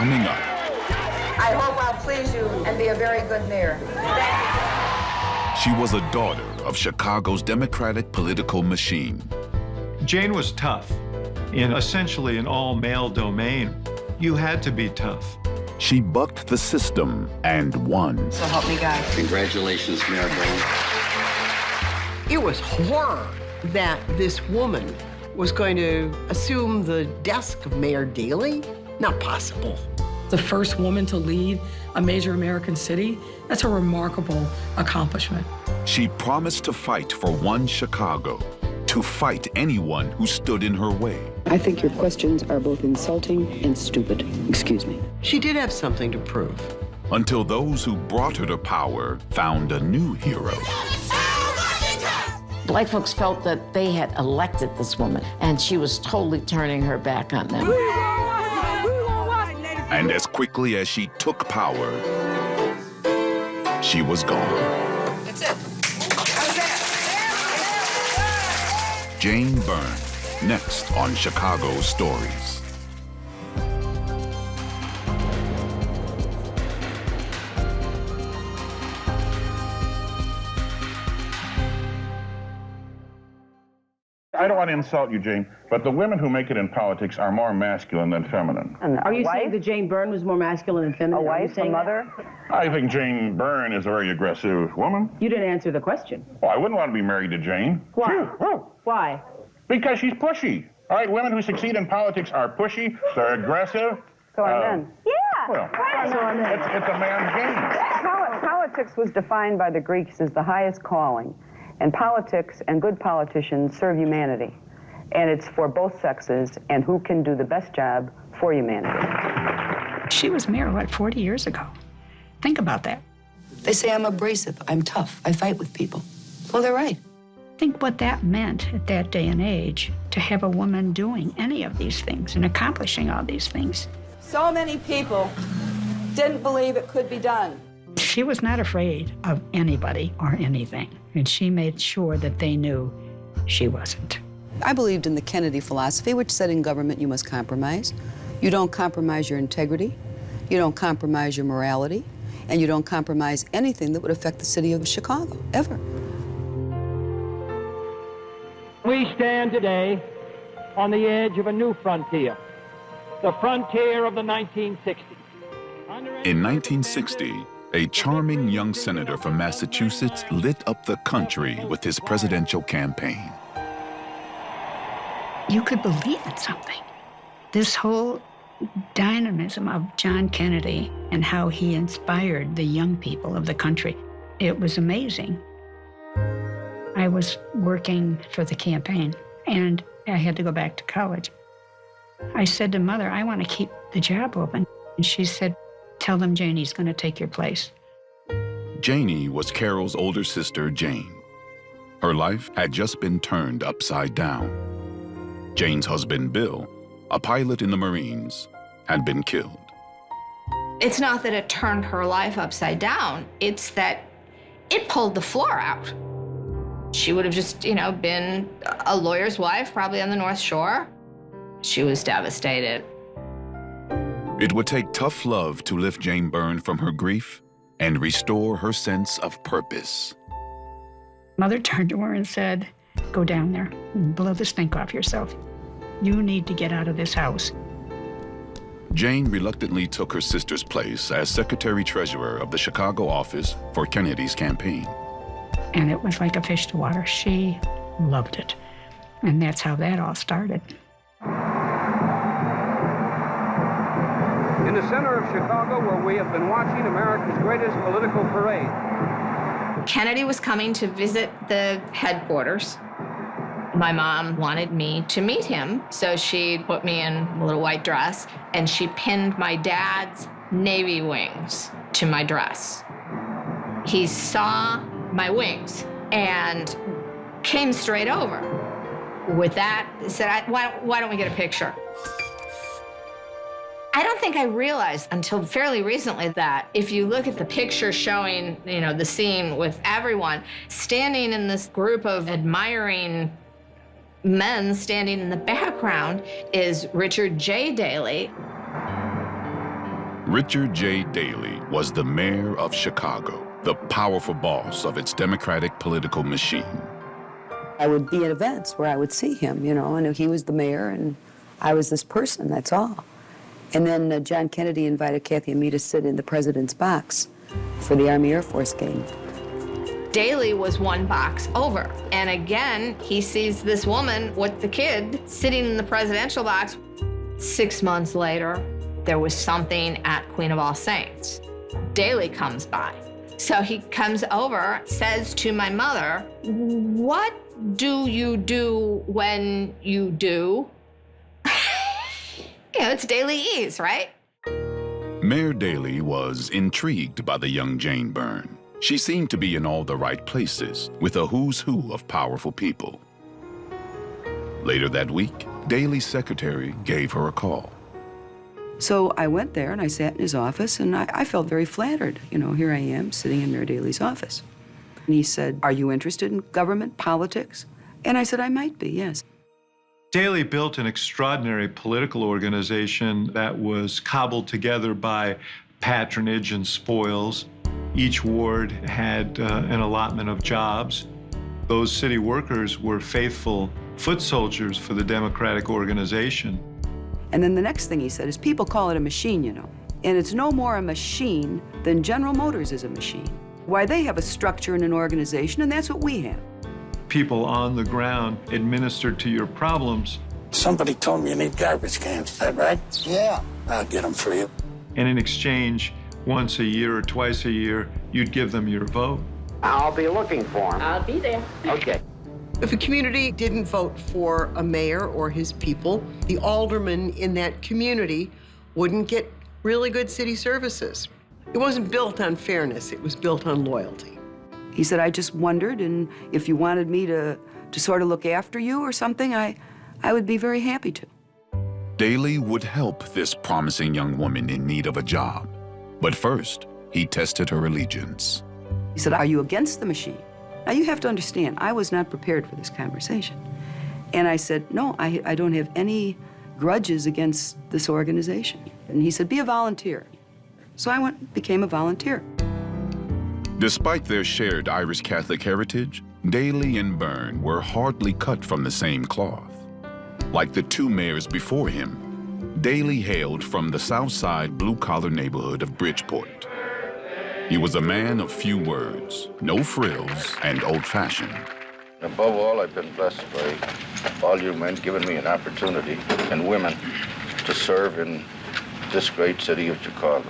coming up. I hope I'll please you and be a very good mayor. Thank you. She was a daughter of Chicago's Democratic political machine. Jane was tough in essentially an all-male domain. You had to be tough. She bucked the system and won. So help me God. Congratulations, Mayor Byrne. It was horror that this woman was going to assume the desk of Mayor Daley. Not possible. The first woman to lead a major American city, that's a remarkable accomplishment. She promised to fight for one Chicago, to fight anyone who stood in her way. I think your questions are both insulting and stupid. Excuse me. She did have something to prove. Until those who brought her to power found a new hero. Black folks felt that they had elected this woman, and she was totally turning her back on them. And as quickly as she took power, she was gone. That's it. How's that? Jane Byrne, next on Chicago Stories. I don't want to insult you, Jane, but the women who make it in politics are more masculine than feminine. Are you saying that Jane Byrne was more masculine than feminine? A wife, a mother? I think Jane Byrne is a very aggressive woman. You didn't answer the question. Well, I wouldn't want to be married to Jane. Why? Phew. Why? Because she's pushy. All right, women who succeed in politics are pushy, they're aggressive. So are men. Yeah. Well, so are men. It's a man's game. Politics was defined by the Greeks as the highest calling. And politics and good politicians serve humanity. And it's for both sexes and who can do the best job for humanity. She was mayor, 40 years ago? Think about that. They say I'm abrasive, I'm tough, I fight with people. Well, they're right. Think what that meant at that day and age, to have a woman doing any of these things and accomplishing all these things. So many people didn't believe it could be done. She was not afraid of anybody or anything, and she made sure that they knew she wasn't. I believed in the Kennedy philosophy, which said in government you must compromise. You don't compromise your integrity, you don't compromise your morality, and you don't compromise anything that would affect the city of Chicago, ever. We stand today on the edge of a new frontier, the frontier of the 1960s. In 1960, a charming young senator from Massachusetts lit up the country with his presidential campaign. You could believe in something. This whole dynamism of John Kennedy and how he inspired the young people of the country, it was amazing. I was working for the campaign, and I had to go back to college. I said to Mother, I want to keep the job open. And she said, tell them Janie's going to take your place. Janie was Carol's older sister, Jane. Her life had just been turned upside down. Jane's husband, Bill, a pilot in the Marines, had been killed. It's not that it turned her life upside down, it's that it pulled the floor out. She would have just, been a lawyer's wife, probably on the North Shore. She was devastated. It would take tough love to lift Jane Byrne from her grief and restore her sense of purpose. Mother turned to her and said, go down there and blow the stink off yourself. You need to get out of this house. Jane reluctantly took her sister's place as secretary-treasurer of the Chicago office for Kennedy's campaign. And it was like a fish to water. She loved it. And that's how that all started. In the center of Chicago, where we have been watching America's greatest political parade. Kennedy was coming to visit the headquarters. My mom wanted me to meet him, so she put me in a little white dress, and she pinned my dad's navy wings to my dress. He saw my wings and came straight over. With that, said, why don't we get a picture? I don't think I realized until fairly recently that if you look at the picture showing, the scene with everyone standing in this group of admiring men standing in the background is Richard J. Daley. Richard J. Daley was the mayor of Chicago, the powerful boss of its democratic political machine. I would be at events where I would see him, you know, and he was the mayor and I was this person, that's all. And then John Kennedy invited Kathy and me to sit in the president's box for the Army Air Force game. Daley was one box over. And again, he sees this woman with the kid sitting in the presidential box. 6 months later, there was something at Queen of All Saints. Daley comes by. So he comes over, says to my mother, "What do you do when you do?" You know, it's Daleyese, right? Mayor Daley was intrigued by the young Jane Byrne. She seemed to be in all the right places, with a who's who of powerful people. Later that week, Daley's secretary gave her a call. So I went there and I sat in his office and I felt very flattered. You know, here I am sitting in Mayor Daley's office. And he said, "Are you interested in government, politics?" And I said, "I might be, yes." Daley built an extraordinary political organization that was cobbled together by patronage and spoils. Each ward had an allotment of jobs. Those city workers were faithful foot soldiers for the democratic organization. And then the next thing he said is, people call it a machine, you know, and it's no more a machine than General Motors is a machine. Why, they have a structure and an organization, and that's what we have. People on the ground administered to your problems. Somebody told me you need garbage cans, is that right? Yeah. I'll get them for you. And in exchange, once a year or twice a year, you'd give them your vote. I'll be looking for them. I'll be there. Okay. If a community didn't vote for a mayor or his people, the aldermen in that community wouldn't get really good city services. It wasn't built on fairness, it was built on loyalty. He said, "I just wondered, and if you wanted me to sort of look after you or something, I would be very happy to." Daley would help this promising young woman in need of a job. But first, he tested her allegiance. He said, "Are you against the machine?" Now, you have to understand, I was not prepared for this conversation. And I said, "No, I don't have any grudges against this organization." And he said, "Be a volunteer." So I became a volunteer. Despite their shared Irish Catholic heritage, Daley and Byrne were hardly cut from the same cloth. Like the two mayors before him, Daley hailed from the South Side blue-collar neighborhood of Bridgeport. He was a man of few words, no frills, and old-fashioned. Above all, I've been blessed by all you men giving me an opportunity, and women, to serve in this great city of Chicago.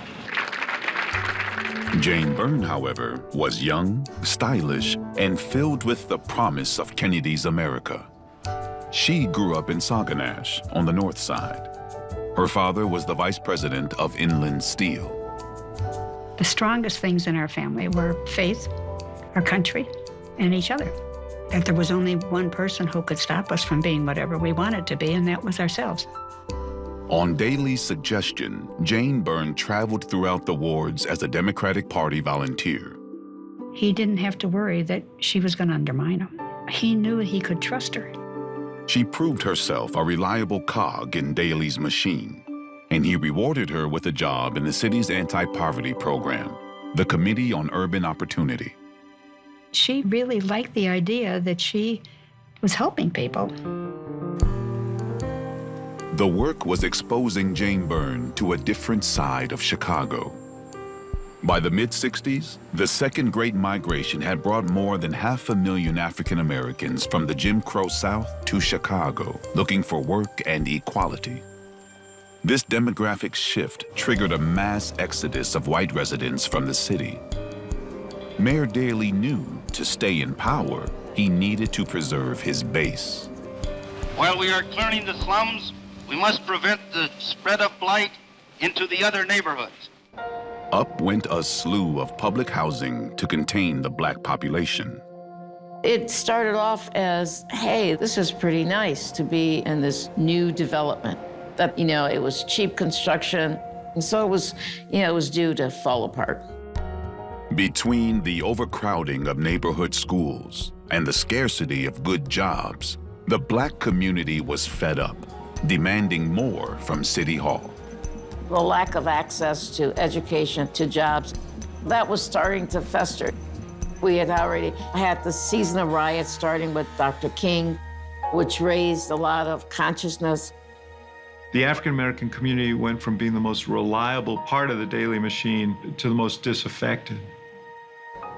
Jane Byrne, however, was young, stylish, and filled with the promise of Kennedy's America. She grew up in Saguenash on the north side. Her father was the vice president of Inland Steel. The strongest things in our family were faith, our country, and each other. That there was only one person who could stop us from being whatever we wanted to be, and that was ourselves. On Daley's suggestion, Jane Byrne traveled throughout the wards as a Democratic Party volunteer. He didn't have to worry that she was going to undermine him. He knew he could trust her. She proved herself a reliable cog in Daley's machine, and he rewarded her with a job in the city's anti-poverty program, the Committee on Urban Opportunity. She really liked the idea that she was helping people. The work was exposing Jane Byrne to a different side of Chicago. By the mid-60s, the Second Great Migration had brought more than 500,000 African Americans from the Jim Crow South to Chicago, looking for work and equality. This demographic shift triggered a mass exodus of white residents from the city. Mayor Daley knew to stay in power, he needed to preserve his base. While we are clearing the slums, we must prevent the spread of blight into the other neighborhoods. Up went a slew of public housing to contain the black population. It started off as, hey, this is pretty nice to be in this new development. That, you know, it was cheap construction, and so it was due to fall apart. Between the overcrowding of neighborhood schools and the scarcity of good jobs, the black community was fed up, demanding more from City Hall. the lack of access to education, to jobs, that was starting to fester. We had already had the season of riots starting with Dr. King, which raised a lot of consciousness. The African-American community went from being the most reliable part of the daily machine to the most disaffected.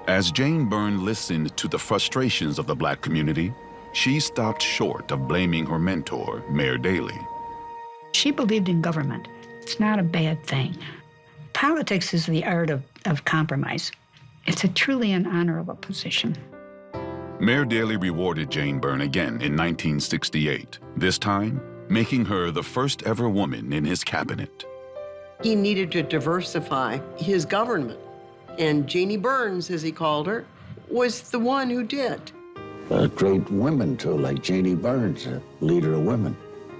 As Jane Byrne listened to the frustrations of the Black community, she stopped short of blaming her mentor, Mayor Daley. She believed in government. It's not a bad thing. Politics is the art of compromise. It's a truly an honorable position. Mayor Daley rewarded Jane Byrne again in 1968, this time making her the first ever woman in his cabinet. He needed to diversify his government, and Janie Burns, as he called her, was the one who did. Great women, too, like Janie Burns, a leader of women.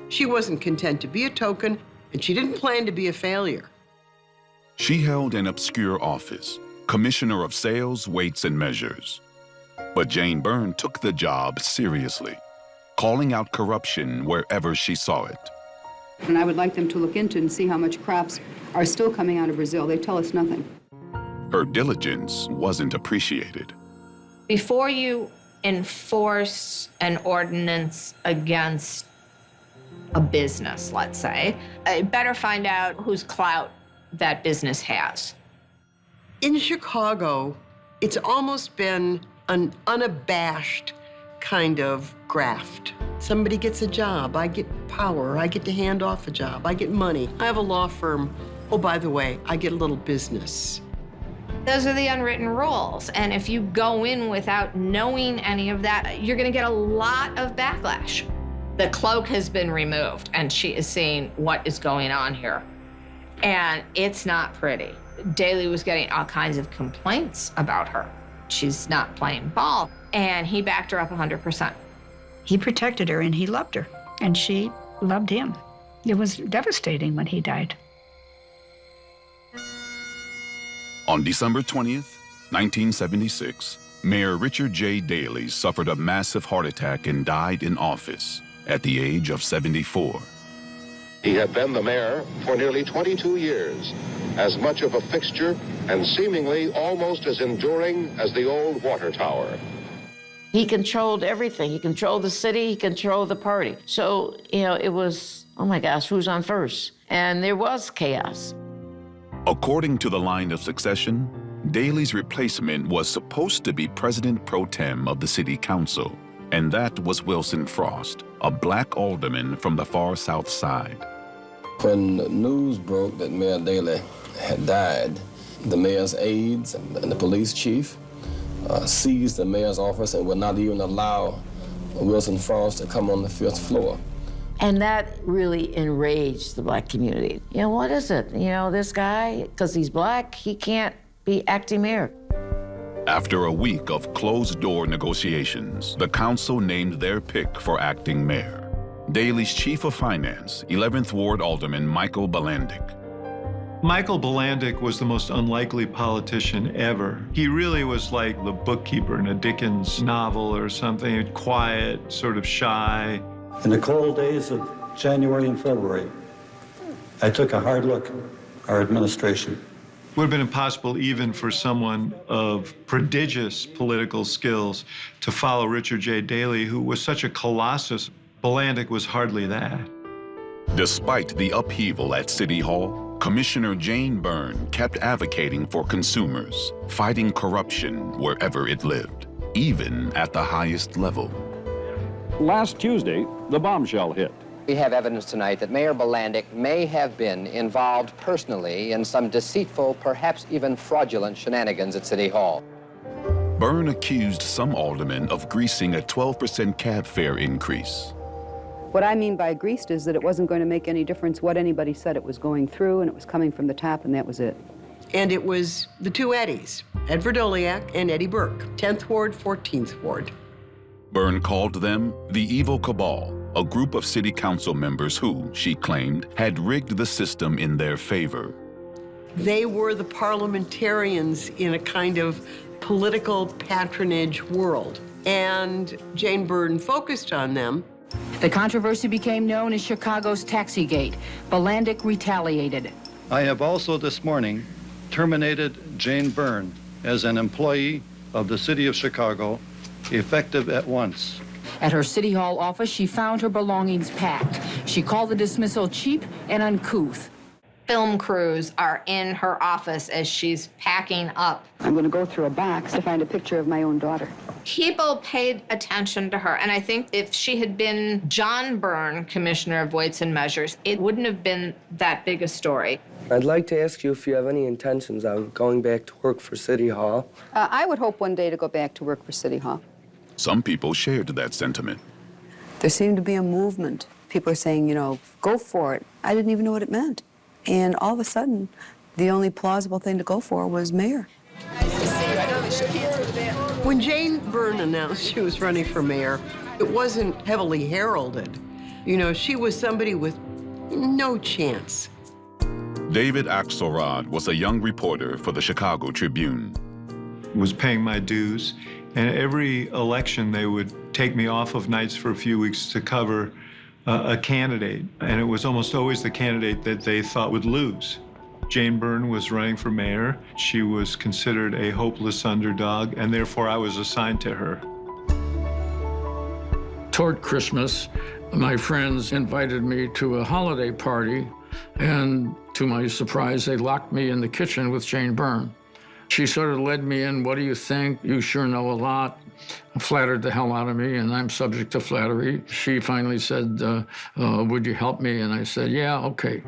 She wasn't content to be a token, and she didn't plan to be a failure. She held an obscure office, Commissioner of Sales, Weights, and Measures. But Jane Byrne took the job seriously, calling out corruption wherever she saw it. And I would like them to look into and see how much crops are still coming out of Brazil. They tell us nothing. Her diligence wasn't appreciated. Before you enforce an ordinance against a business, let's say, you better find out whose clout that business has. In Chicago, it's almost been an unabashed kind of graft. Somebody gets a job, I get power, I get to hand off a job, I get money. I have a law firm. Oh, by the way, I get a little business. Those are the unwritten rules. And if you go in without knowing any of that, you're going to get a lot of backlash. The cloak has been removed, and she is seeing what is going on here. And it's not pretty. Daley was getting all kinds of complaints about her. She's not playing ball. And he backed her up 100%. He protected her, and he loved her, and she loved him. It was devastating when he died. On December 20th, 1976, Mayor Richard J. Daley suffered a massive heart attack and died in office at the age of 74. He had been the mayor for nearly 22 years, as much of a fixture and seemingly almost as enduring as the old water tower. He controlled everything. He controlled the city, he controlled the party. So, it was, oh my gosh, who's on first? And there was chaos. According to the line of succession, Daley's replacement was supposed to be President Pro Tem of the City Council, and that was Wilson Frost, a Black alderman from the far South Side. When news broke that Mayor Daley had died, the mayor's aides and the police chief seized the mayor's office and would not even allow Wilson Frost to come on the 5th floor. And that really enraged the Black community. What is it? This guy, because he's Black, he can't be acting mayor. After a week of closed-door negotiations, the council named their pick for acting mayor, Daley's chief of finance, 11th Ward Alderman Michael Balandic. Michael Balandic was the most unlikely politician ever. He really was like the bookkeeper in a Dickens novel or something, quiet, sort of shy. In the cold days of January and February, I took a hard look at our administration. It would have been impossible even for someone of prodigious political skills to follow Richard J. Daley, who was such a colossus. Balandic was hardly that. Despite the upheaval at City Hall, Commissioner Jane Byrne kept advocating for consumers, fighting corruption wherever it lived, even at the highest level. Last Tuesday, the bombshell hit. We have evidence tonight that Mayor Balandic may have been involved personally in some deceitful, perhaps even fraudulent shenanigans at City Hall. Byrne accused some aldermen of greasing a 12% cab fare increase. What I mean by greased is that it wasn't going to make any difference what anybody said it was going through, and it was coming from the top, and that was it. And it was the two Eddies, Ed Verdoliak and Eddie Burke, 10th Ward, 14th Ward. Byrne called them the Evil Cabal, a group of city council members who, she claimed, had rigged the system in their favor. They were the parliamentarians in a kind of political patronage world, and Jane Byrne focused on them. The controversy became known as Chicago's Taxigate. Balandic retaliated. I have also this morning terminated Jane Byrne as an employee of the City of Chicago, effective at once. At her City Hall office, she found her belongings packed. She called the dismissal cheap and uncouth. Film crews are in her office as she's packing up. I'm going to go through a box to find a picture of my own daughter. People paid attention to her, and I think if she had been John Byrne, Commissioner of Weights and Measures, it wouldn't have been that big a story. I'd like to ask you if you have any intentions on going back to work for City Hall. I would hope one day to go back to work for City Hall. Some people shared that sentiment. There seemed to be a movement. People are saying, you know, go for it. I didn't even know what it meant. And all of a sudden, the only plausible thing to go for was mayor. When Jane Byrne announced she was running for mayor, it wasn't heavily heralded. You know, she was somebody with no chance. David Axelrod was a young reporter for the Chicago Tribune. Was paying my dues, and every election they would take me off of nights for a few weeks to cover a candidate, and it was almost always the candidate that they thought would lose. Jane Byrne was running for mayor. She was considered a hopeless underdog, and therefore I was assigned to her. Toward Christmas, my friends invited me to a holiday party, and to my surprise, they locked me in the kitchen with Jane Byrne. She sort of led me in, what do you think? You sure know a lot. Flattered the hell out of me, and I'm subject to flattery. She finally said, would you help me? And I said, yeah, okay.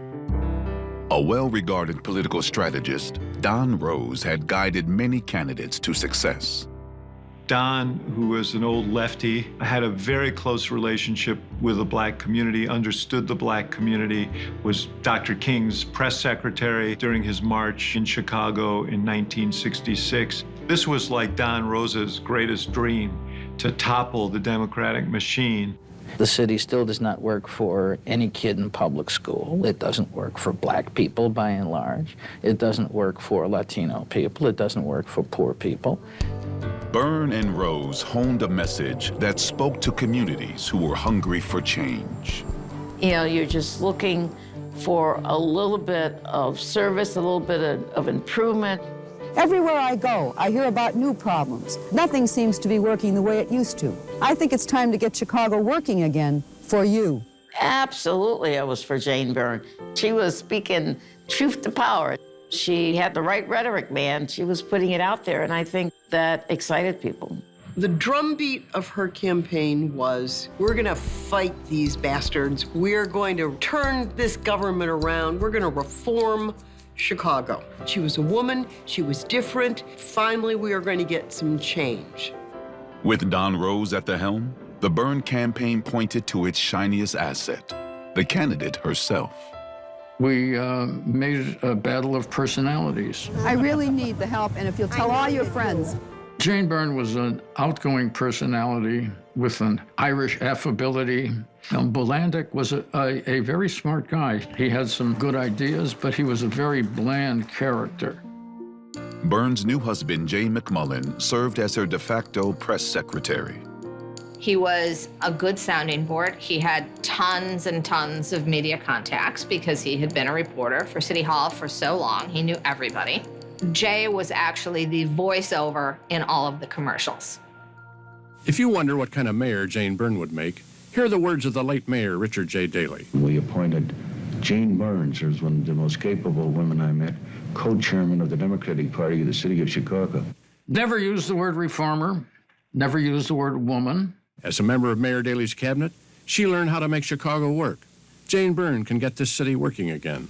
A well-regarded political strategist, Don Rose had guided many candidates to success. Don, who was an old lefty, had a very close relationship with the black community, understood the black community, was Dr. King's press secretary during his march in Chicago in 1966. This was like Don Rose's greatest dream, to topple the Democratic machine. The city still does not work for any kid in public school. It doesn't work for black people, by and large. It doesn't work for Latino people. It doesn't work for poor people. Byrne and Rose honed a message that spoke to communities who were hungry for change. You know, you're just looking for a little bit of service, a little bit of improvement. Everywhere I go, I hear about new problems. Nothing seems to be working the way it used to. I think it's time to get Chicago working again for you. Absolutely, I was for Jane Byrne. She was speaking truth to power. She had the right rhetoric, man. She was putting it out there, and I think that excited people. The drumbeat of her campaign was, we're gonna fight these bastards. We're going to turn this government around. We're gonna reform Chicago. She was a woman, she was different. Finally, we are going to get some change. With Don Rose at the helm, the Byrne campaign pointed to its shiniest asset, the candidate herself. We made a battle of personalities. I really need the help, and if you'll tell all your friends. Jane Byrne was an outgoing personality with an Irish affability. Bolandic was a very smart guy. He had some good ideas, but he was a very bland character. Byrne's new husband, Jay McMullen, served as her de facto press secretary. He was a good sounding board. He had tons and tons of media contacts because he had been a reporter for City Hall for so long. He knew everybody. Jay was actually the voiceover in all of the commercials. If you wonder what kind of mayor Jane Byrne would make, here are the words of the late mayor, Richard J. Daley. We appointed Jane Byrne, who was one of the most capable women I met, co-chairman of the Democratic Party of the City of Chicago. Never used the word reformer, never used the word woman. As a member of Mayor Daley's cabinet, she learned how to make Chicago work. Jane Byrne can get this city working again.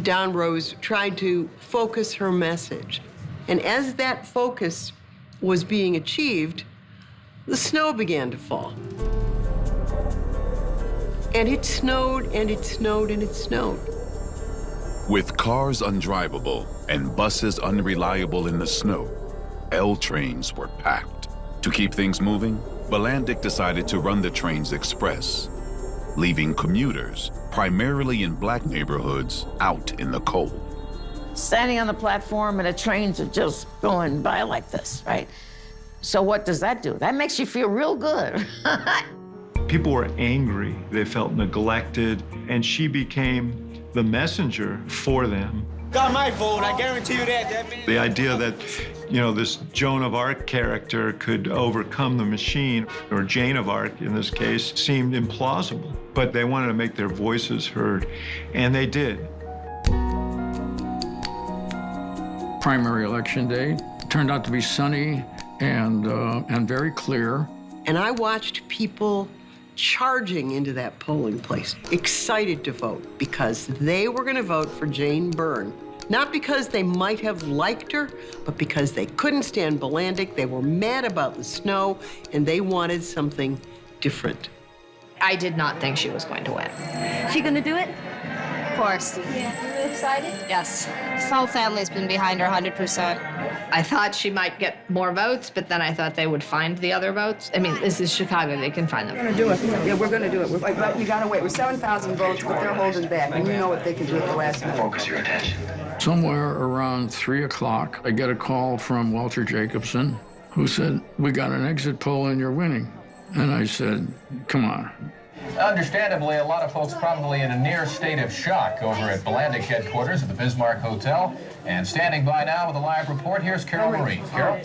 Don Rose tried to focus her message. And as that focus was being achieved, the snow began to fall. And it snowed, and it snowed, and it snowed. With cars undrivable and buses unreliable in the snow, L trains were packed. To keep things moving, Bolandic decided to run the trains express, leaving commuters, primarily in black neighborhoods, out in the cold. Standing on the platform and the trains are just going by like this, right? So what does that do? That makes you feel real good. People were angry. They felt neglected, and she became the messenger for them. Got my vote, I guarantee you that. The idea that, you know, this Joan of Arc character could overcome the machine, or Jane of Arc in this case, seemed implausible. But they wanted to make their voices heard, and they did. Primary election day turned out to be sunny and very clear. And I watched people charging into that polling place, excited to vote because they were going to vote for Jane Byrne. Not because they might have liked her, but because they couldn't stand Bolandic, they were mad about the snow, and they wanted something different. I did not think she was going to win. She gonna do it? Of course. Yeah. You excited? Yes. The whole family's been behind her 100%. I thought she might get more votes, but then I thought they would find the other votes. I mean, this is Chicago, they can find them. We're gonna do it. Yeah, we're gonna do it. But you gotta wait. We're 7,000 votes, but they're holding back, and you know what they can do at the last minute. Focus your attention. Somewhere around 3 o'clock, I get a call from Walter Jacobson, who said, "We got an exit poll and you're winning." And I said, "Come on." Understandably, a lot of folks probably in a near state of shock over at Bolandic headquarters at the Bismarck Hotel. And standing by now with a live report, here's Carol Marie. Carol?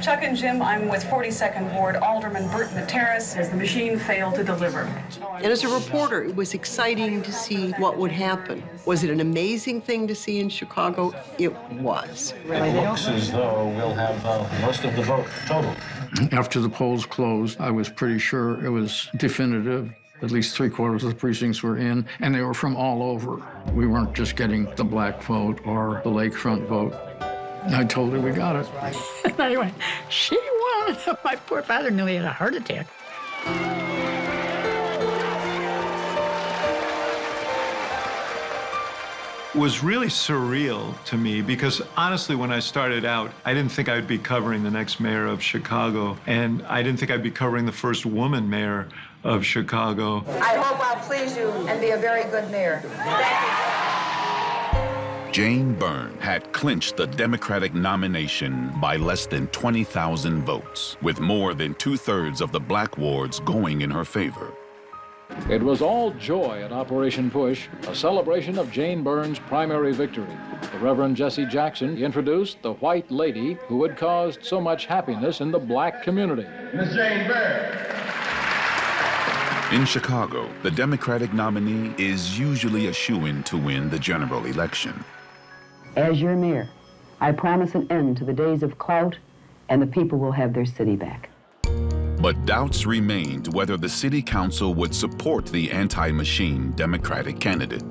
Chuck and Jim, I'm with 42nd Ward Alderman Byrne Terrace as the machine failed to deliver. And as a reporter, it was exciting to see what would happen. Was it an amazing thing to see in Chicago? It was. It looks as though we'll have most of the vote total. After the polls closed, I was pretty sure it was definitive. At least 3/4 of the precincts were in, and they were from all over. We weren't just getting the black vote or the lakefront vote. I told her we got it. Anyway, she won. My poor father nearly had a heart attack. Was really surreal to me because honestly, when I started out, I didn't think I'd be covering the next mayor of Chicago, and I didn't think I'd be covering the first woman mayor of Chicago. I hope I'll please you and be a very good mayor. Thank you. Jane Byrne had clinched the Democratic nomination by less than 20,000 votes, with more than 2/3 of the black wards going in her favor. It was all joy at Operation Push, a celebration of Jane Byrne's primary victory. The Reverend Jesse Jackson introduced the white lady who had caused so much happiness in the black community. Miss Jane Byrne. In Chicago, the Democratic nominee is usually a shoo-in to win the general election. As your mayor, I promise an end to the days of clout, and the people will have their city back. But doubts remained whether the city council would support the anti-machine Democratic candidate.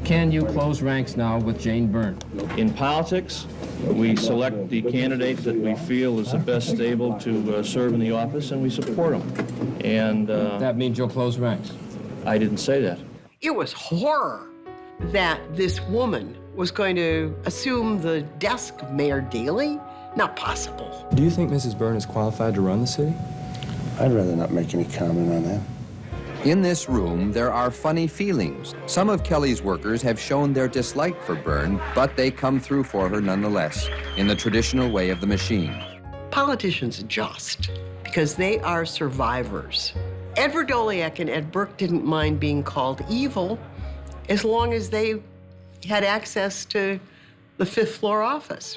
Can you close ranks now with Jane Byrne? In politics, we select the candidate that we feel is the best able to serve in the office, and we support him. And that means you'll close ranks. I didn't say that. It was horror that this woman was going to assume the desk of Mayor Daley. Not possible. Do you think Mrs. Byrne is qualified to run the city? I'd rather not make any comment on that. In this room, there are funny feelings. Some of Kelly's workers have shown their dislike for Byrne, but they come through for her nonetheless, in the traditional way of the machine. Politicians adjust because they are survivors. Ed Verdoliak and Ed Burke didn't mind being called evil as long as they had access to the 5th floor office.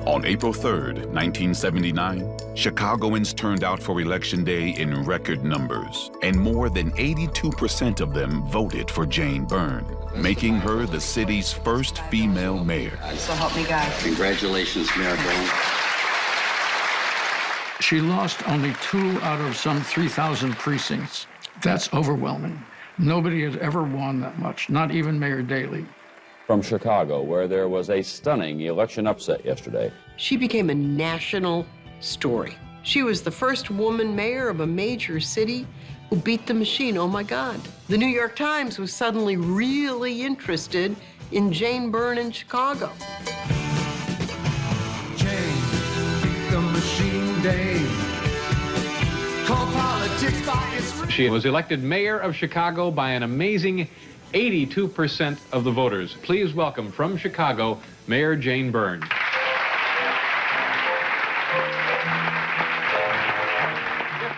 On April 3rd, 1979, Chicagoans turned out for Election Day in record numbers, and more than 82% of them voted for Jane Byrne, making her the city's first female mayor. So help me God. Congratulations, Mayor Byrne. She lost only 2 out of some 3,000 precincts. That's overwhelming. Nobody had ever won that much, not even Mayor Daley. From Chicago, where there was a stunning election upset yesterday. She became a national story. She was the first woman mayor of a major city who beat the machine. Oh my God. The New York Times was suddenly really interested in Jane Byrne in Chicago. Jane, beat the machine day. Call politics by its... She was elected mayor of Chicago by an amazing 82% of the voters. Please welcome from Chicago, Mayor Jane Byrne.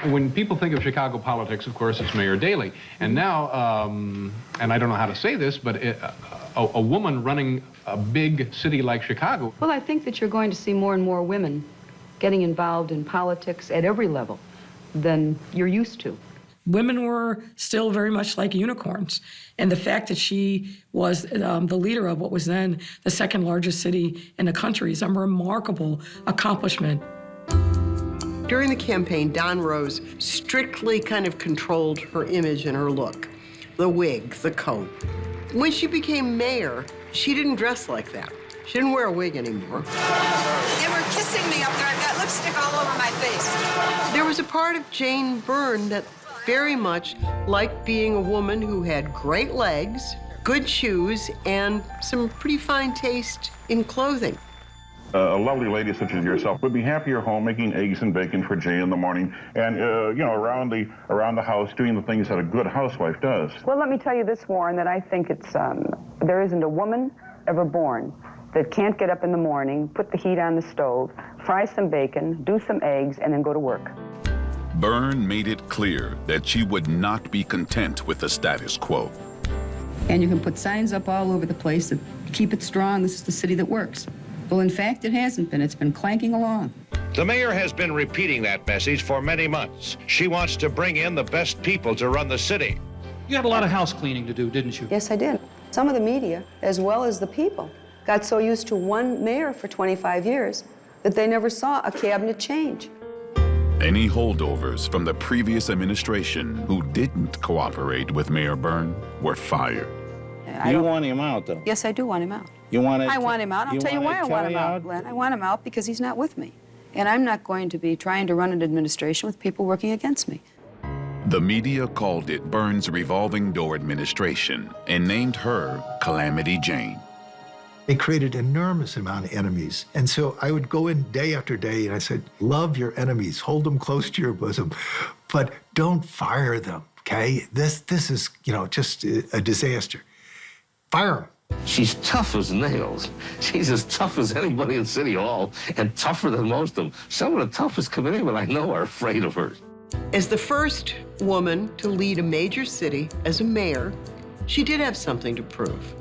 When people think of Chicago politics, of course, it's Mayor Daley. And now, and I don't know how to say this, but a woman running a big city like Chicago. Well, I think that you're going to see more and more women getting involved in politics at every level than you're used to. Women were still very much like unicorns. And the fact that she was the leader of what was then the second largest city in the country is a remarkable accomplishment. During the campaign, Don Rose strictly kind of controlled her image and her look. The wig, the coat. When she became mayor, she didn't dress like that. She didn't wear a wig anymore. They were kissing me up there. I've got lipstick all over my face. There was a part of Jane Byrne that very much liked being a woman who had great legs, good shoes, and some pretty fine taste in clothing. A lovely lady such as yourself would be happier home making eggs and bacon for Jay in the morning and, you know, around the house doing the things that a good housewife does. Well, let me tell you this, Warren, that I think it's, there isn't a woman ever born that can't get up in the morning, put the heat on the stove, fry some bacon, do some eggs, and then go to work. Byrne made it clear that she would not be content with the status quo. And you can put signs up all over the place that keep it strong, this is the city that works. Well, in fact, it hasn't been. It's been clanking along. The mayor has been repeating that message for many months. She wants to bring in the best people to run the city. You had a lot of house cleaning to do, didn't you? Yes, I did. Some of the media, as well as the people, got so used to one mayor for 25 years that they never saw a cabinet change. Any holdovers from the previous administration who didn't cooperate with Mayor Byrne were fired. You want him out, though? Yes, I do want him out. You want I want him out. I'll tell you why I want him out, Glenn. I want him out because he's not with me. And I'm not going to be trying to run an administration with people working against me. The media called it Byrne's revolving door administration and named her Calamity Jane. They created an enormous amount of enemies. And so I would go in day after day and I said, love your enemies, hold them close to your bosom, but don't fire them, okay? This is, you know, just a disaster. Fire them. She's tough as nails. She's as tough as anybody in City Hall and tougher than most of them. Some of the toughest committeemen I know are afraid of her. As the first woman to lead a major city as a mayor, she did have something to prove.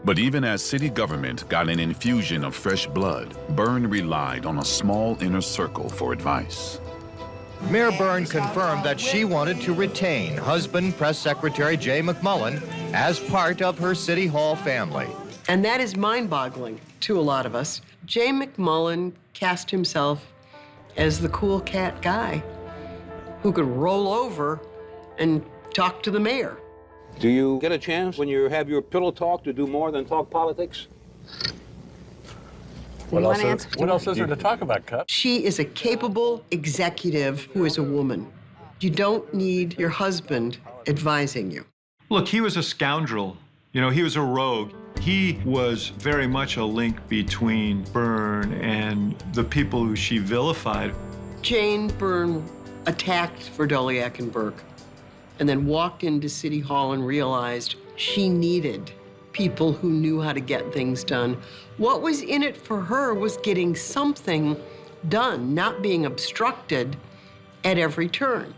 But even as city government got an infusion of fresh blood, Byrne relied on a small inner circle for advice. Mayor Byrne confirmed that she wanted to retain husband, Press Secretary Jay McMullen, as part of her City Hall family. And that is mind-boggling to a lot of us. Jay McMullen cast himself as the cool cat guy who could roll over and talk to the mayor. Do you get a chance when you have your pillow talk to do more than talk politics? What else is there to talk about, Cut? She is a capable executive who is a woman. You don't need your husband advising you. Look, he was a scoundrel. You know, he was a rogue. He was very much a link between Byrne and the people who she vilified. Jane Byrne attacked Verdoliak and Burke and then walked into City Hall and realized she needed people who knew how to get things done. What was in it for her was getting something done, not being obstructed at every turn.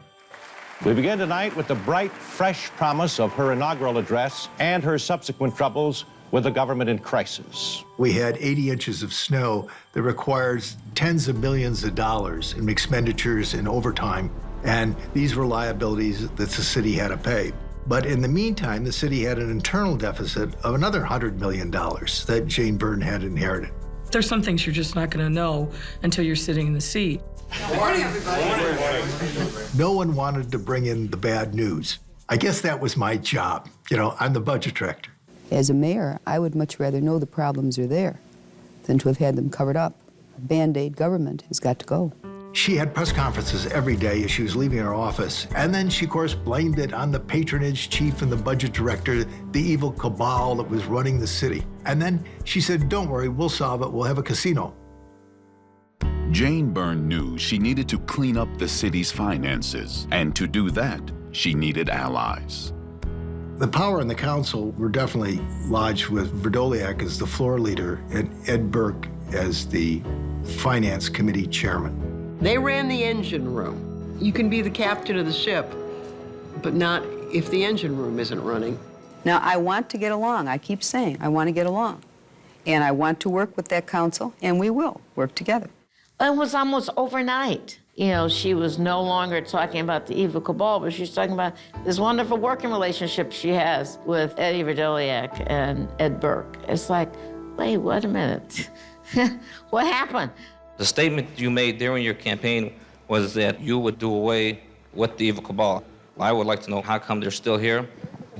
We begin tonight with the bright, fresh promise of her inaugural address and her subsequent troubles with the government in crisis. We had 80 inches of snow that requires tens of millions of dollars in expenditures and overtime, and these were liabilities that the city had to pay. But in the meantime, the city had an internal deficit of another $100 million that Jane Byrne had inherited. There's some things you're just not going to know until you're sitting in the seat. Good morning, everybody. No one wanted to bring in the bad news. I guess that was my job. You know, I'm the budget director. As a mayor, I would much rather know the problems are there than to have had them covered up. A Band-Aid government has got to go. She had press conferences every day as she was leaving her office. And then she, of course, blamed it on the patronage chief and the budget director, the evil cabal that was running the city. And then she said, don't worry, we'll solve it. We'll have a casino. Jane Byrne knew she needed to clean up the city's finances. And to do that, she needed allies. The power in the council were definitely lodged with Verdoliak as the floor leader and Ed Burke as the finance committee chairman. They ran the engine room. You can be the captain of the ship, but not if the engine room isn't running. Now, I want to get along. I keep saying I want to get along. And I want to work with that council, and we will work together. It was almost overnight. You know, she was no longer talking about the evil cabal, but she's talking about this wonderful working relationship she has with Eddie Verdoliak and Ed Burke. It's like, wait, wait a minute. What happened? The statement you made during your campaign was that you would do away with the evil cabal. I would like to know how come they're still here.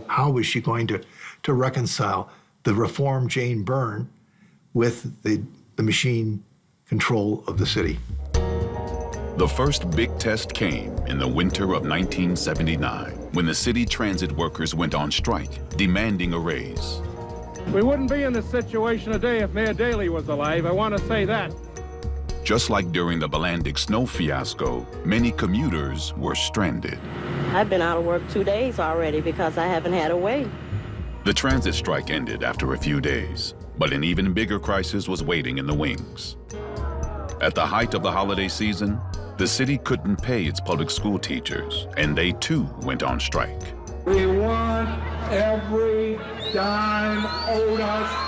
How was she going to reconcile the reformed Jane Byrne with the machine control of the city? The first big test came in the winter of 1979, when the city transit workers went on strike, demanding a raise. We wouldn't be in this situation today if Mayor Daley was alive, I want to say that. Just like during the Blandic snow fiasco, many commuters were stranded. I've been out of work 2 days already because I haven't had a way. The transit strike ended after a few days, but an even bigger crisis was waiting in the wings. At the height of the holiday season, the city couldn't pay its public school teachers, and they too went on strike. We want every dime owed us.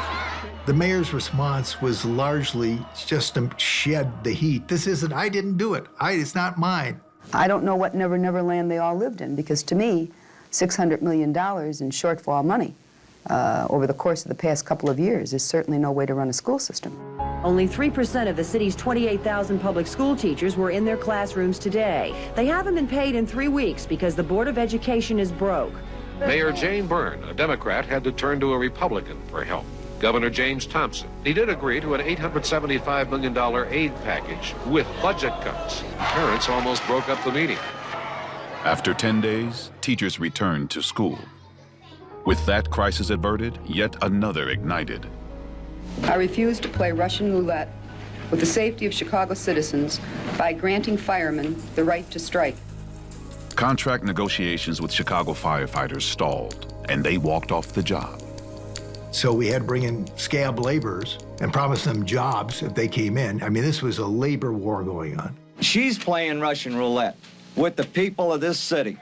The mayor's response was largely just to shed the heat. This isn't, I didn't do it. It's not mine. I don't know what Never Never Land they all lived in, because to me, $600 million in shortfall money over the course of the past couple of years is certainly no way to run a school system. Only 3% of the city's 28,000 public school teachers were in their classrooms today. They haven't been paid in 3 weeks because the Board of Education is broke. Mayor Jane Byrne, a Democrat, had to turn to a Republican for help. Governor James Thompson. He did agree to an $875 million aid package with budget cuts. Parents almost broke up the meeting. After 10 days, teachers returned to school. With that crisis averted, yet another ignited. I refuse to play Russian roulette with the safety of Chicago citizens by granting firemen the right to strike. Contract negotiations with Chicago firefighters stalled, and they walked off the job. So we had to bring in scab laborers and promise them jobs if they came in. I mean, this was a labor war going on. She's playing Russian roulette with the people of this city.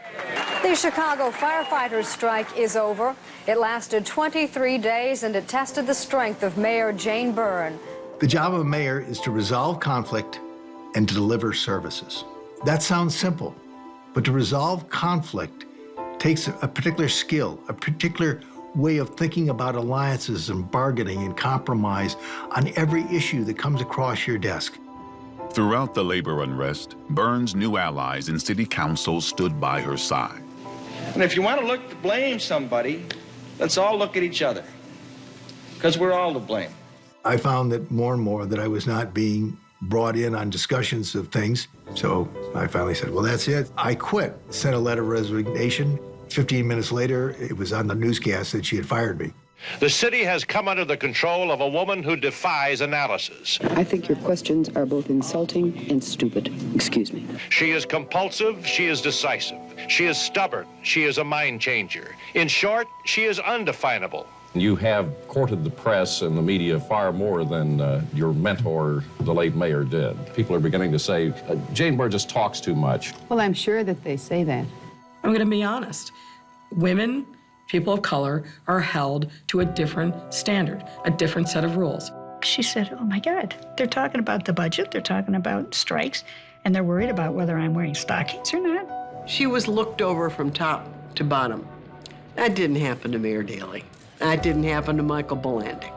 The Chicago firefighters' strike is over. It lasted 23 days, and it tested the strength of Mayor Jane Byrne. The job of a mayor is to resolve conflict and to deliver services. That sounds simple, but to resolve conflict takes a particular skill, a particular way of thinking about alliances and bargaining and compromise on every issue that comes across your desk. Throughout the labor unrest, Byrne's new allies in city council stood by her side. And if you want to look to blame somebody, let's all look at each other, because we're all to blame. I found that more and more that I was not being brought in on discussions of things, so I finally said, well, that's it. I quit, sent a letter of resignation. 15 minutes later, it was on the newscast that she had fired me. The city has come under the control of a woman who defies analysis. I think your questions are both insulting and stupid. Excuse me. She is compulsive, she is decisive. She is stubborn, she is a mind changer. In short, she is undefinable. You have courted the press and the media far more than your mentor, the late mayor, did. People are beginning to say, Jane Byrne just talks too much. Well, I'm sure that they say that. I'm going to be honest. Women, people of color, are held to a different standard, a different set of rules. She said, oh my God, they're talking about the budget, they're talking about strikes, and they're worried about whether I'm wearing stockings or not. She was looked over from top to bottom. That didn't happen to Mayor Daley. That didn't happen to Michael Blandic.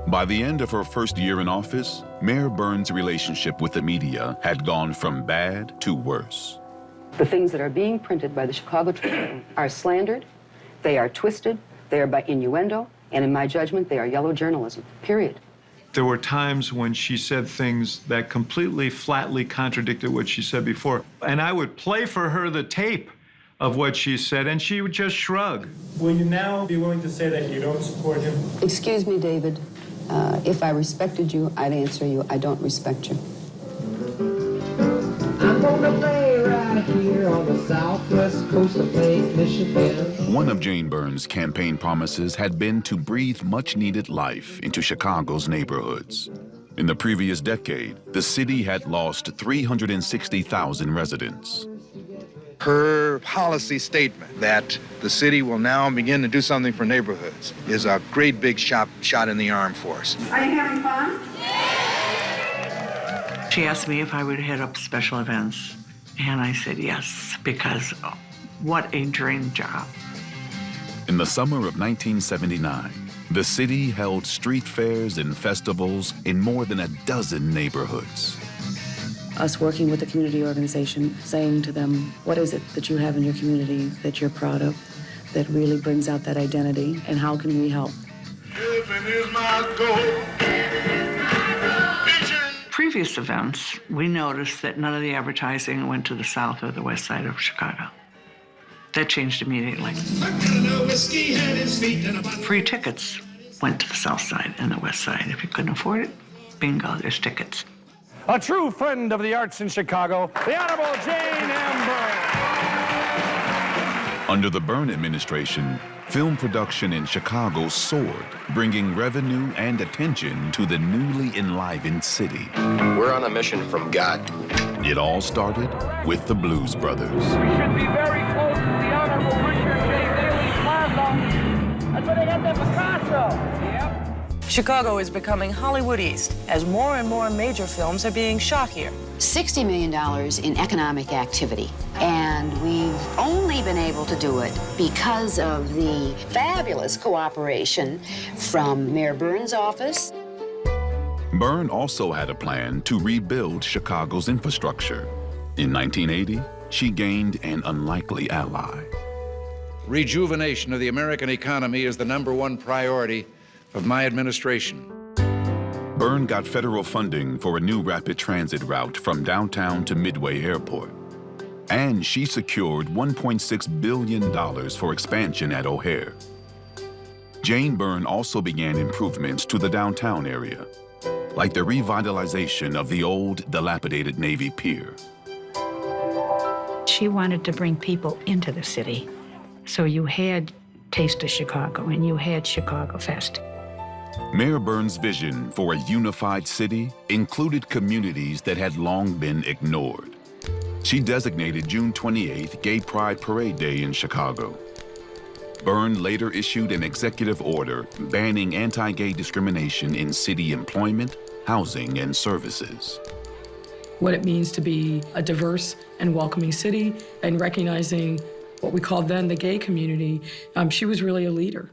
By the end of her first year in office, Mayor Byrne's relationship with the media had gone from bad to worse. The things that are being printed by the Chicago Tribune are slandered, they are twisted, they are by innuendo, and in my judgment, they are yellow journalism, period. There were times when she said things that completely, flatly contradicted what she said before. And I would play for her the tape of what she said, and she would just shrug. Will you now be willing to say that you don't support him? Excuse me, David. If I respected you, I'd answer you. I don't respect you. I'm gonna play right here on the southwest coast of Lake Michigan. One of Jane Byrne's campaign promises had been to breathe much-needed life into Chicago's neighborhoods. In the previous decade, the city had lost 360,000 residents. Her policy statement that the city will now begin to do something for neighborhoods is a great big shot in the arm for us. Are you having fun? She asked me if I would head up special events, and I said yes, because what a dream job. In the summer of 1979, the city held street fairs and festivals in more than a dozen neighborhoods. Us working with the community organization, saying to them, what is it that you have in your community that you're proud of, that really brings out that identity, and how can we help? Previous events, we noticed that none of the advertising went to the south or the west side of Chicago. That changed immediately. Free tickets went to the south side and the west side. If you couldn't afford it, bingo, there's tickets. A true friend of the arts in Chicago, the Honorable Jane M. Byrne. Under the Byrne administration, film production in Chicago soared, bringing revenue and attention to the newly enlivened city. We're on a mission from God. It all started with the Blues Brothers. We should be very close to the Honorable Richard J. Daley Plaza. That's where they got that Picasso. Yep. Chicago is becoming Hollywood East as more and more major films are being shot here. $60 million in economic activity, and we've only been able to do it because of the fabulous cooperation from Mayor Byrne's office. Byrne also had a plan to rebuild Chicago's infrastructure. In 1980, she gained an unlikely ally. Rejuvenation of the American economy is the #1 priority of my administration. Byrne got federal funding for a new rapid transit route from downtown to Midway Airport. And she secured $1.6 billion for expansion at O'Hare. Jane Byrne also began improvements to the downtown area, like the revitalization of the old, dilapidated Navy Pier. She wanted to bring people into the city. So you had Taste of Chicago and you had Chicago Fest. Mayor Byrne's vision for a unified city included communities that had long been ignored. She designated June 28th Gay Pride Parade Day in Chicago. Byrne later issued an executive order banning anti-gay discrimination in city employment, housing, and services. What it means to be a diverse and welcoming city and recognizing what we called then the gay community, she was really a leader.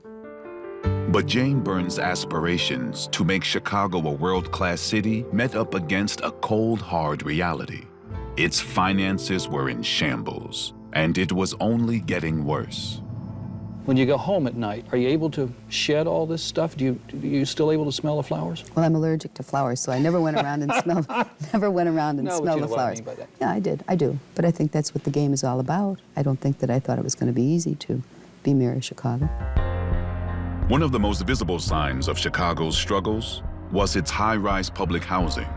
But Jane Byrne's aspirations to make Chicago a world-class city met up against a cold, hard reality. Its finances were in shambles, and it was only getting worse. When you go home at night, are you able to shed all this stuff? Are you still able to smell the flowers? Well, I'm allergic to flowers, so I never went around and smelled the flowers. Yeah, I do. But I think that's what the game is all about. I don't think that I thought it was going to be easy to be mayor of Chicago. One of the most visible signs of Chicago's struggles was its high-rise public housing.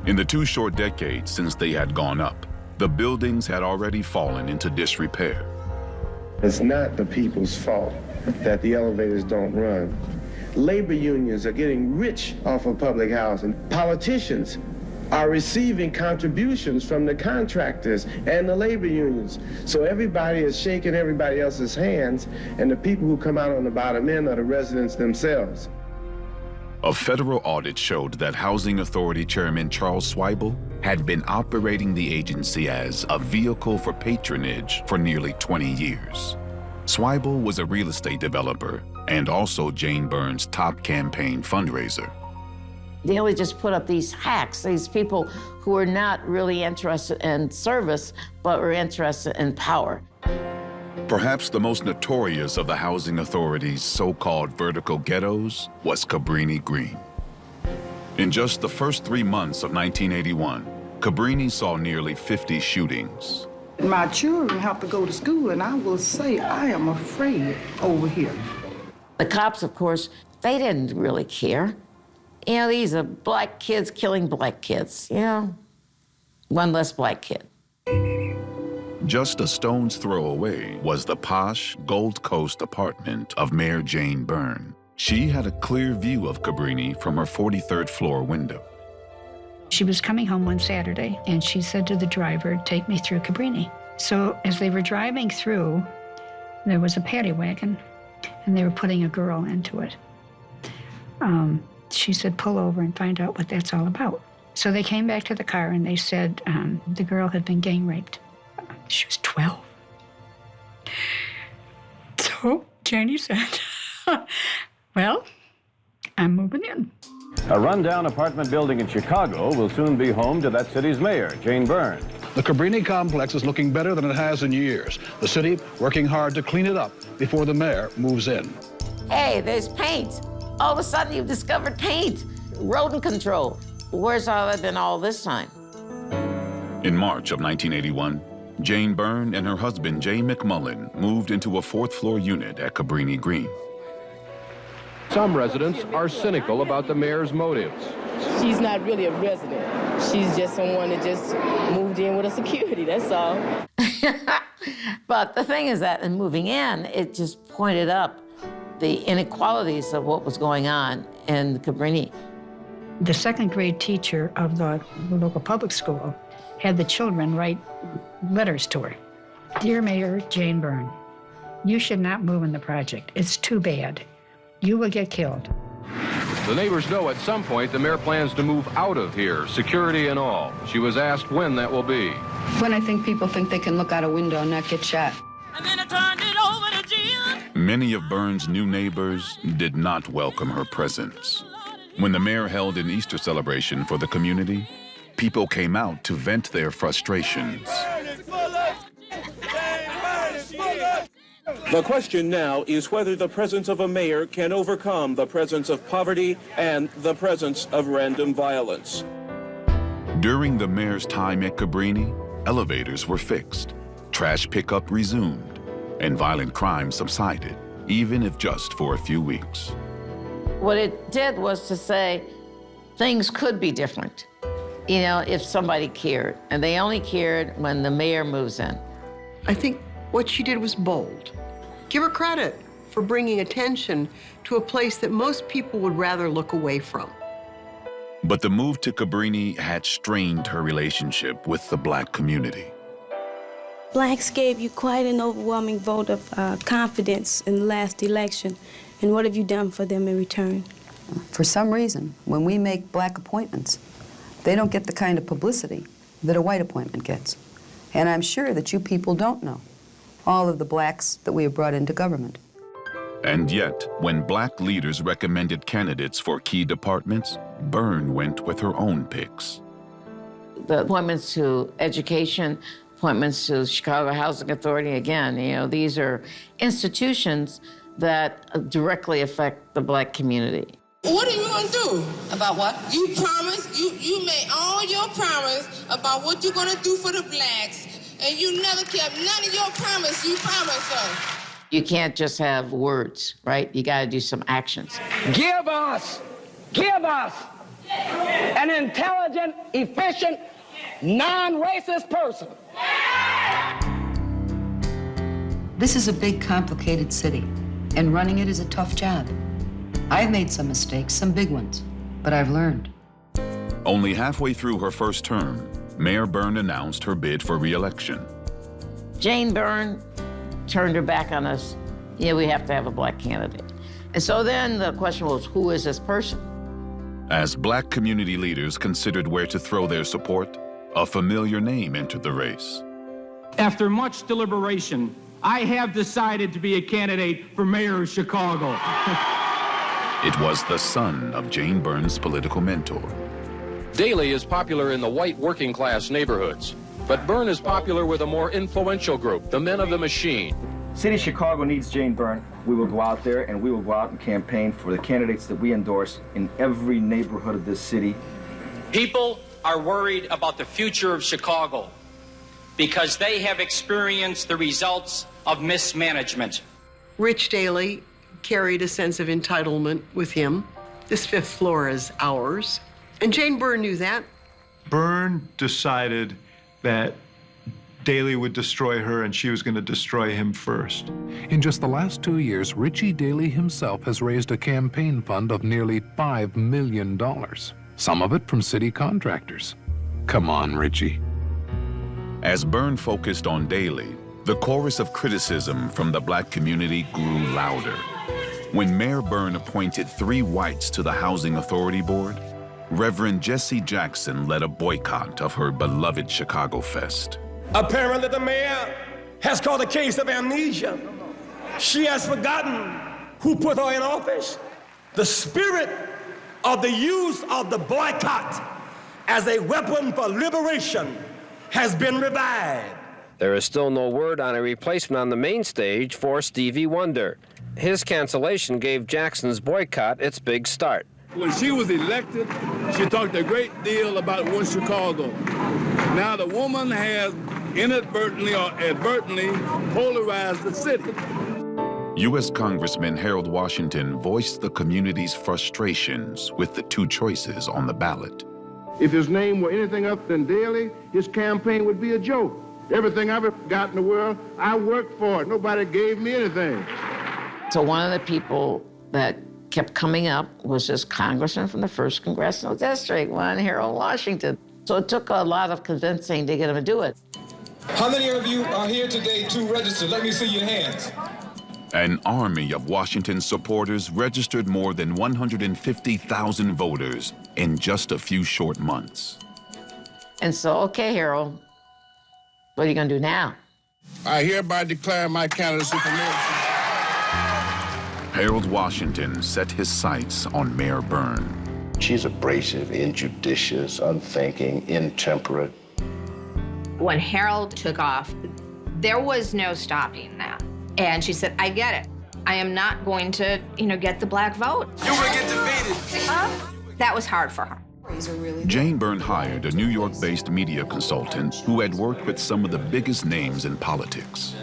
In the 2 short decades since they had gone up, the buildings had already fallen into disrepair. It's not the people's fault that the elevators don't run. Labor unions are getting rich off of public housing. Politicians are receiving contributions from the contractors and the labor unions. So everybody is shaking everybody else's hands, and the people who come out on the bottom end are the residents themselves. A federal audit showed that Housing Authority Chairman Charles Swibel had been operating the agency as a vehicle for patronage for nearly 20 years. Swibel was a real estate developer and also Jane Byrne's top campaign fundraiser. They always just put up these hacks, these people who were not really interested in service, but were interested in power. Perhaps the most notorious of the Housing Authority's so-called vertical ghettos was Cabrini-Green. In just the first 3 months of 1981, Cabrini saw nearly 50 shootings. My children have to go to school, and I will say I am afraid over here. The cops, of course, they didn't really care. You know, these are black kids killing black kids, you know, one less black kid. Just a stone's throw away was the posh Gold Coast apartment of Mayor Jane Byrne. She had a clear view of Cabrini from her 43rd floor window. She was coming home one Saturday, and she said to the driver, "Take me through Cabrini." So as they were driving through, there was a paddy wagon, and they were putting a girl into it. She said, "Pull over and find out what that's all about." So they came back to the car, and they said the girl had been gang raped. She was 12. So Janie said, "Well, I'm moving in." A rundown apartment building in Chicago will soon be home to that city's mayor, Jane Byrne. The Cabrini complex is looking better than it has in years. The city working hard to clean it up before the mayor moves in. Hey, there's paint. All of a sudden you've discovered paint. Rodent control. Where's all that been all this time? In March of 1981, Jane Byrne and her husband, Jay McMullen, moved into a 4th-floor unit at Cabrini-Green. Some residents are cynical about the mayor's motives. She's not really a resident. She's just someone that just moved in with a security, that's all. But the thing is that in moving in, it just pointed up the inequalities of what was going on in Cabrini. The 2nd grade teacher of the local public school had the children write letters to her. "Dear Mayor Jane Byrne, you should not move in the project. It's too bad. You will get killed." The neighbors know at some point the mayor plans to move out of here, security and all. She was asked when that will be. When I think people think they can look out a window and not get shot. Many of Byrne's new neighbors did not welcome her presence. When the mayor held an Easter celebration for the community, people came out to vent their frustrations. The question now is whether the presence of a mayor can overcome the presence of poverty and the presence of random violence. During the mayor's time at Cabrini, elevators were fixed, trash pickup resumed, and violent crime subsided, even if just for a few weeks. What it did was to say things could be different, you know, if somebody cared. And they only cared when the mayor moves in. I think what she did was bold. Give her credit for bringing attention to a place that most people would rather look away from. But the move to Cabrini had strained her relationship with the Black community. Blacks gave you quite an overwhelming vote of confidence in the last election. And what have you done for them in return? For some reason, when we make Black appointments, they don't get the kind of publicity that a white appointment gets. And I'm sure that you people don't know all of the Blacks that we have brought into government. And yet, when Black leaders recommended candidates for key departments, Byrne went with her own picks. The appointments to education, appointments to the Chicago Housing Authority, again, you know, these are institutions that directly affect the Black community. What are you going to do? About what? You promised, you made all your promise about what you're going to do for the Blacks, and you never kept none of your promise you promised us. You can't just have words, right? You got to do some actions. Give us an intelligent, efficient, non-racist person. This is a big, complicated city, and running it is a tough job. I've made some mistakes, some big ones, but I've learned. Only halfway through her first term, Mayor Byrne announced her bid for re-election. Jane Byrne turned her back on us. Yeah, we have to have a Black candidate. And so then the question was, who is this person? As Black community leaders considered where to throw their support, a familiar name entered the race. After much deliberation, I have decided to be a candidate for mayor of Chicago. It was the son of Jane Byrne's political mentor. Daley is popular in the white working class neighborhoods, but Byrne is popular with a more influential group, the men of the machine. City of Chicago needs Jane Byrne. We will go out there and we will go out and campaign for the candidates that we endorse in every neighborhood of this city. People are worried about the future of Chicago because they have experienced the results of mismanagement. Rich Daley carried a sense of entitlement with him. This 5th floor is ours. And Jane Byrne knew that. Byrne decided that Daley would destroy her and she was going to destroy him first. In just the last 2 years, Richie Daley himself has raised a campaign fund of nearly $5 million, some of it from city contractors. Come on, Richie. As Byrne focused on Daley, the chorus of criticism from the black community grew louder. When Mayor Byrne appointed 3 whites to the Housing Authority Board, Reverend Jesse Jackson led a boycott of her beloved Chicago Fest. Apparently the mayor has caught a case of amnesia. She has forgotten who put her in office. The spirit of the use of the boycott as a weapon for liberation has been revived. There is still no word on a replacement on the main stage for Stevie Wonder. His cancellation gave Jackson's boycott its big start. When she was elected, she talked a great deal about one Chicago. Now the woman has inadvertently or advertently polarized the city. U.S. Congressman Harold Washington voiced the community's frustrations with the 2 choices on the ballot. If his name were anything other than Daley, his campaign would be a joke. Everything I've ever got in the world, I worked for it. Nobody gave me anything. So one of the people that kept coming up was this congressman from the 1st Congressional District, one Harold Washington. So it took a lot of convincing to get him to do it. How many of you are here today to register? Let me see your hands. An army of Washington supporters registered more than 150,000 voters in just a few short months. And so, okay, Harold, what are you going to do now? I hereby declare my candidacy for mayor. Harold Washington set his sights on Mayor Byrne. She's abrasive, injudicious, unthinking, intemperate. When Harold took off, there was no stopping that. And she said, I get it. I am not going to, get the black vote. You will get defeated. That was hard for her. Jane Byrne hired a New York-based media consultant who had worked with some of the biggest names in politics.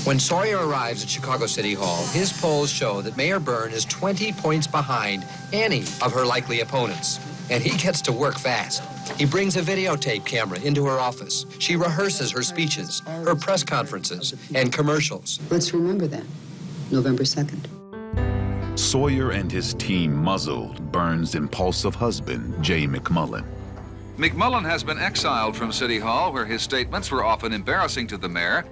When Sawyer arrives at Chicago City Hall, his polls show that Mayor Byrne is 20 points behind any of her likely opponents. And he gets to work fast. He brings a videotape camera into her office. She rehearses her speeches, her press conferences, and commercials. Let's remember that, November 2nd. Sawyer and his team muzzled Byrne's impulsive husband, Jay McMullen. McMullen has been exiled from City Hall, where his statements were often embarrassing to the mayor.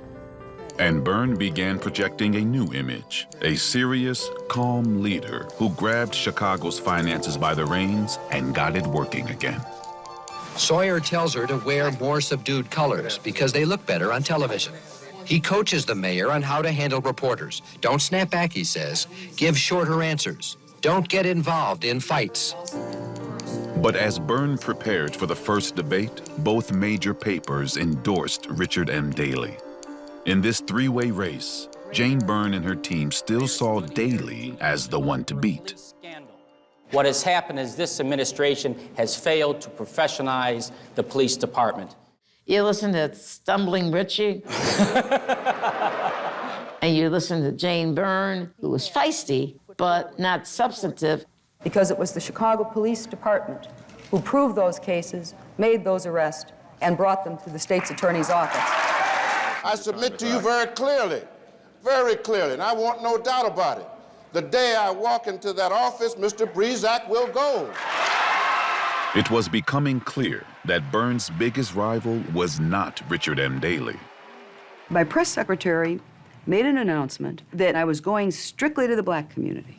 And Byrne began projecting a new image, a serious, calm leader who grabbed Chicago's finances by the reins and got it working again. Sawyer tells her to wear more subdued colors because they look better on television. He coaches the mayor on how to handle reporters. Don't snap back, he says. Give shorter answers. Don't get involved in fights. But as Byrne prepared for the first debate, both major papers endorsed Richard M. Daley. In this 3-way race, Jane Byrne and her team still saw Daley as the one to beat. What has happened is this administration has failed to professionalize the police department. You listen to Stumbling Richie, and you listen to Jane Byrne, who was feisty, but not substantive. Because it was the Chicago Police Department who proved those cases, made those arrests, and brought them to the state's attorney's office. I submit to you very clearly, and I want no doubt about it. The day I walk into that office, Mr. Breezak will go. It was becoming clear that Byrne's biggest rival was not Richard M. Daley. My press secretary made an announcement that I was going strictly to the black community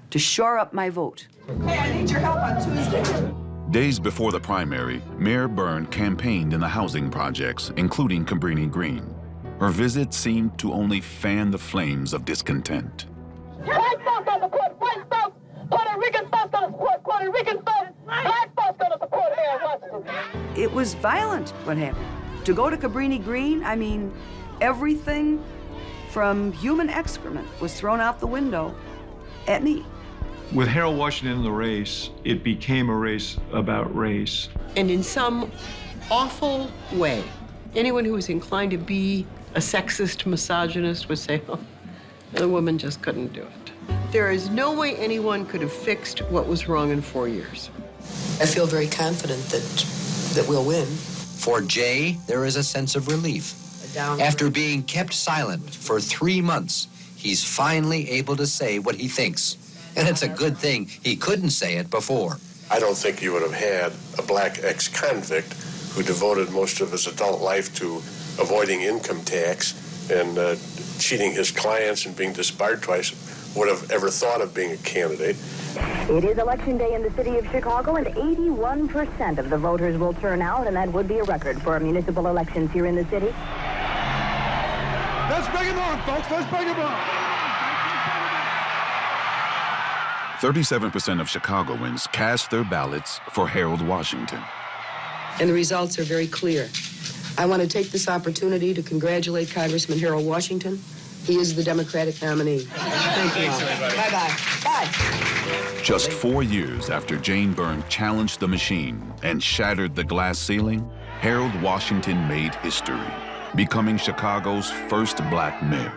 to shore up my vote. Hey, I need your help on Tuesday. Days before the primary, Mayor Byrne campaigned in the housing projects, including Cabrini-Green. Her visit seemed to only fan the flames of discontent. White folks gonna support white folks. Puerto Rican folks gonna support Puerto Rican folks. Black folks gonna support Harold Washington. It was violent what happened. To go to Cabrini-Green, I mean, everything from human excrement was thrown out the window at me. With Harold Washington in the race, it became a race about race. And in some awful way, anyone who was inclined to be a sexist, misogynist would say, oh, the woman just couldn't do it. There is no way anyone could have fixed what was wrong in 4 years. I feel very confident that we'll win. For Jay, there is a sense of relief. After being kept silent for 3 months, he's finally able to say what he thinks. And it's a good thing he couldn't say it before. I don't think you would have had a black ex-convict who devoted most of his adult life to avoiding income tax and cheating his clients and being disbarred twice would have ever thought of being a candidate. It is election day in the city of Chicago, and 81% of the voters will turn out, and that would be a record for municipal elections here in the city. Let's bring him on, folks. Let's bring him on. 37% of Chicagoans cast their ballots for Harold Washington. And the results are very clear. I want to take this opportunity to congratulate Congressman Harold Washington. He is the Democratic nominee. Thank you all. Bye-bye. Bye. Just 4 years after Jane Byrne challenged the machine and shattered the glass ceiling, Harold Washington made history, becoming Chicago's first black mayor.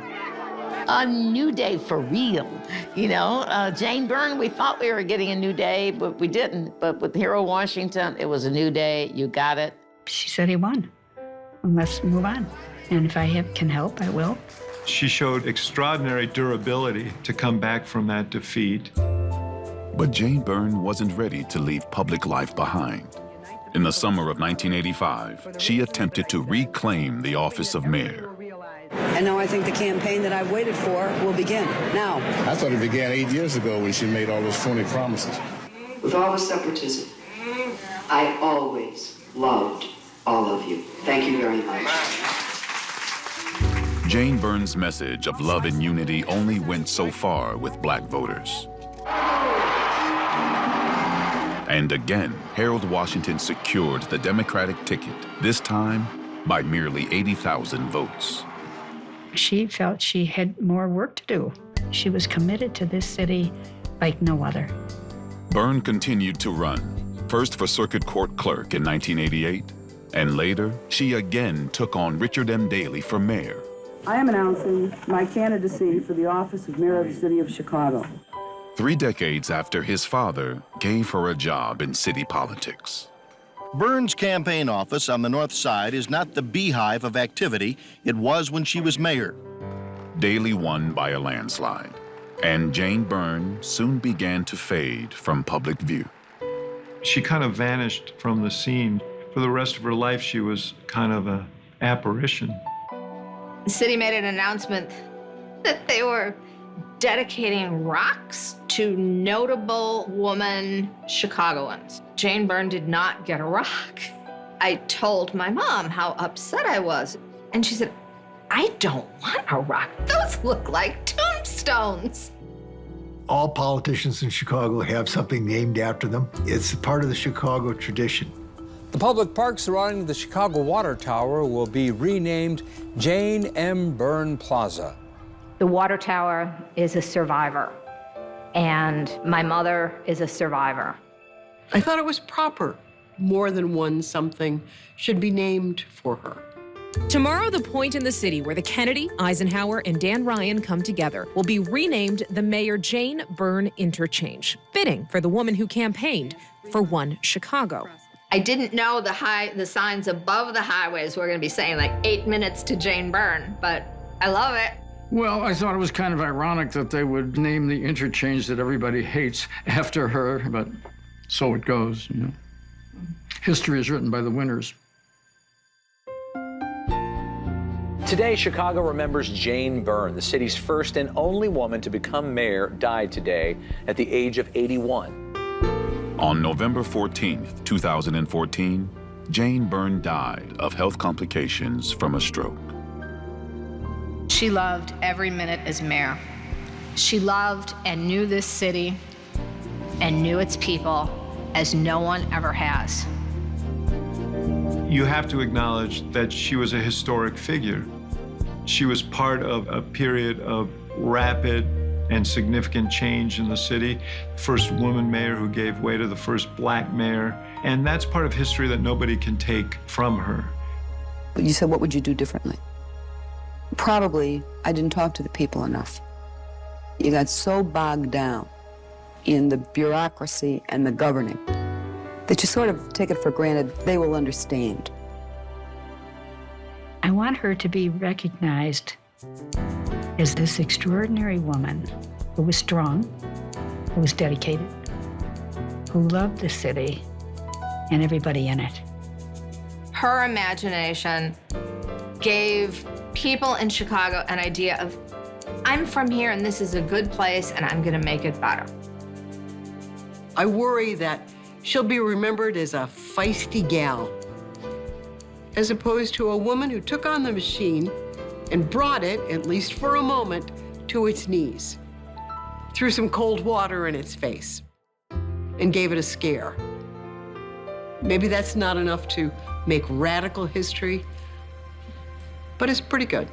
A new day for real. You know, Jane Byrne, we thought we were getting a new day, but we didn't. But with Harold Washington, it was a new day. You got it. She said he won. Let's move on. And if I can help, I will. She showed extraordinary durability to come back from that defeat. But Jane Byrne wasn't ready to leave public life behind. In the summer of 1985, she attempted to reclaim the office of mayor. And now I think the campaign that I've waited for will begin now. I thought it began 8 years ago when she made all those phony promises. With all the separatism, I always loved all of you. Thank you very much. Jane Byrne's message of love and unity only went so far with black voters. And again, Harold Washington secured the Democratic ticket, this time by merely 80,000 votes. She felt she had more work to do. She was committed to this city like no other. Byrne continued to run, first for Circuit Court Clerk in 1988, and later, she again took on Richard M. Daley for mayor. I am announcing my candidacy for the office of mayor of the city of Chicago. 3 decades after his father gave her a job in city politics. Byrne's campaign office on the north side is not the beehive of activity it was when she was mayor. Daley won by a landslide, and Jane Byrne soon began to fade from public view. She kind of vanished from the scene. For the rest of her life, she was kind of an apparition. The city made an announcement that they were dedicating rocks to notable woman Chicagoans. Jane Byrne did not get a rock. I told my mom how upset I was, and she said, I don't want a rock. Those look like tombstones. All politicians in Chicago have something named after them. It's part of the Chicago tradition. The public park surrounding the Chicago Water Tower will be renamed Jane M. Byrne Plaza. The water tower is a survivor, and my mother is a survivor. I thought it was proper. More than one something should be named for her. Tomorrow, the point in the city where the Kennedy, Eisenhower, and Dan Ryan come together will be renamed the Mayor Jane Byrne Interchange, fitting for the woman who campaigned for One Chicago. I didn't know the signs above the highways were going to be saying like 8 minutes to Jane Byrne, but I love it. Well, I thought it was kind of ironic that they would name the interchange that everybody hates after her, but so it goes, you know. History is written by the winners. Today, Chicago remembers Jane Byrne, the city's first and only woman to become mayor, died today at the age of 81. On November 14th, 2014, Jane Byrne died of health complications from a stroke. She loved every minute as mayor. She loved and knew this city and knew its people as no one ever has. You have to acknowledge that she was a historic figure. She was part of a period of rapid and significant change in the city. First woman mayor who gave way to the first black mayor. And that's part of history that nobody can take from her. But you said, what would you do differently? Probably, I didn't talk to the people enough. You got so bogged down in the bureaucracy and the governing that you sort of take it for granted they will understand. I want her to be recognized as this extraordinary woman who was strong, who was dedicated, who loved the city and everybody in it. Her imagination gave people in Chicago an idea of, I'm from here and this is a good place and I'm gonna make it better. I worry that she'll be remembered as a feisty gal, as opposed to a woman who took on the machine and brought it, at least for a moment, to its knees, threw some cold water in its face, and gave it a scare. Maybe that's not enough to make radical history, but it's pretty good.